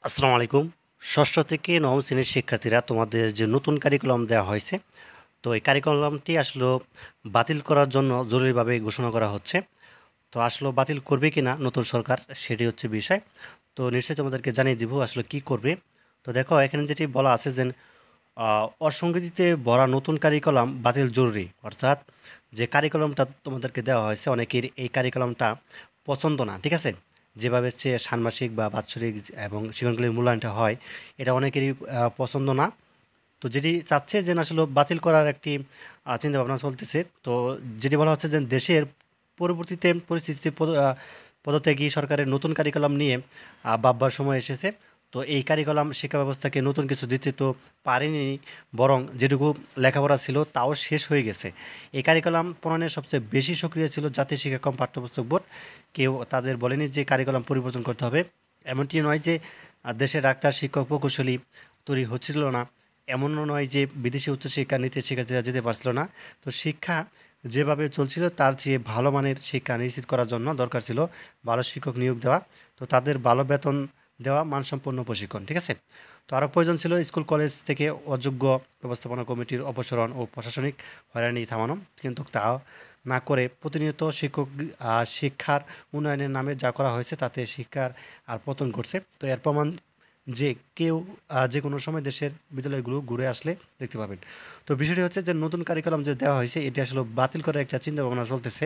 আসসালামু আলাইকুম। ষষ্ঠ থেকে নবম শ্রেণীর শিক্ষার্থীরা তোমাদের যে নতুন কারিকুলাম দেওয়া হয়েছে, তো এই কারিকুলামটি আসলে বাতিল করার জন্য জরুরিভাবে ঘোষণা করা হচ্ছে। তো আসলে বাতিল করবে কি না নতুন সরকার, সেটি হচ্ছে বিষয়। তো নিশ্চয়ই তোমাদেরকে জানিয়ে দিব আসলে কি করবে। তো দেখো এখানে যেটি বলা আছে যে অসংগতিতে ভরা নতুন কারিকুলাম বাতিল জরুরি, অর্থাৎ যে কারিকুলামটা তোমাদেরকে দেওয়া হয়েছে অনেকের এই কারিকুলামটা পছন্দ না, ঠিক আছে। যেভাবে হচ্ছে ষান্মাসিক বা বাৎসরিক এবং শিক্ষণগুলির মূল্যায়নটা হয়, এটা অনেকেরই পছন্দ না। তো যেটি চাচ্ছে যে আসলে বাতিল করার একটি চিন্তাভাবনা চলতেছে। তো যেটি বলা হচ্ছে যে দেশের পরবর্তীতে পরিস্থিতিতে পদত্যাগী সরকারের নতুন কারিকুলাম নিয়ে ভাববার সময় এসেছে। তো এই কারিকুলাম শিক্ষা ব্যবস্থাকে নতুন কিছু দিতে তো পারেনি, বরং যেটুকু লেখাপড়া ছিল তাও শেষ হয়ে গেছে। এই কারিকুলাম প্রণয়নে সবচেয়ে বেশি সক্রিয় ছিল জাতীয় শিক্ষাক্রম পাঠ্যপুস্তক বোর্ড। কেউ তাদের বলেনি যে কারিকুলাম পরিবর্তন করতে হবে। এমনটি নয় যে দেশে ডাক্তার, শিক্ষক, প্রকৌশলী তৈরি হচ্ছিল না। এমনও নয় যে বিদেশি উচ্চশিক্ষা নিতে শিক্ষার্থীরা যেতে পারছিল না। তো শিক্ষা যেভাবে চলছিল তার চেয়ে ভালো মানের শিক্ষা নিশ্চিত করার জন্য দরকার ছিল ভালো শিক্ষক নিয়োগ দেওয়া, তো তাদের ভালো বেতন দেওয়া, মানসম্পন্ন প্রশিক্ষণ, ঠিক আছে। তো আরও প্রয়োজন ছিল স্কুল কলেজ থেকে অযোগ্য ব্যবস্থাপনা কমিটির অপসারণ ও প্রশাসনিক হয়রানি থামানো, কিন্তু তা না করে প্রতিনিয়ত শিক্ষার উন্নয়নের নামে যা করা হয়েছে তাতে শিক্ষার আর পতন ঘটছে। তো এর প্রমাণ যে কেউ যে কোনো সময় দেশের বিদ্যালয়গুলো ঘুরে আসলে দেখতে পাবেন। তো বিষয়টি হচ্ছে যে নতুন কারিকুলাম যে দেওয়া হয়েছে এটি আসলে বাতিল করার একটা চিন্তা ভাবনা চলতেছে।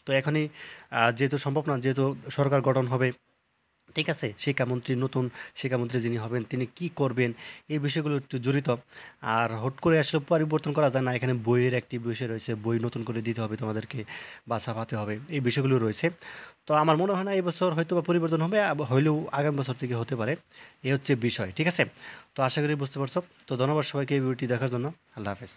তো এখনই যেহেতু সম্ভব না, যেহেতু সরকার গঠন হবে, ঠিক আছে, শিক্ষামন্ত্রী, নতুন শিক্ষামন্ত্রী যিনি হবেন তিনি কি করবেন এই বিষয়গুলো একটু জড়িত। আর হুট করে আসলে পরিবর্তন করা যায় না, এখানে বইয়ের একটি বিষয় রয়েছে, বই নতুন করে দিতে হবে তোমাদেরকে বা ছাপাতে হবে, এই বিষয়গুলো রয়েছে। তো আমার মনে হয় না এই বছর হয়তো বা পরিবর্তন হবে, হইলেও আগামী বছর থেকে হতে পারে। এই হচ্ছে বিষয়, ঠিক আছে। তো আশা করি বুঝতে পারছো। তো ধন্যবাদ সবাইকে এই ভিডিওটি দেখার জন্য। আল্লাহ হাফেজ।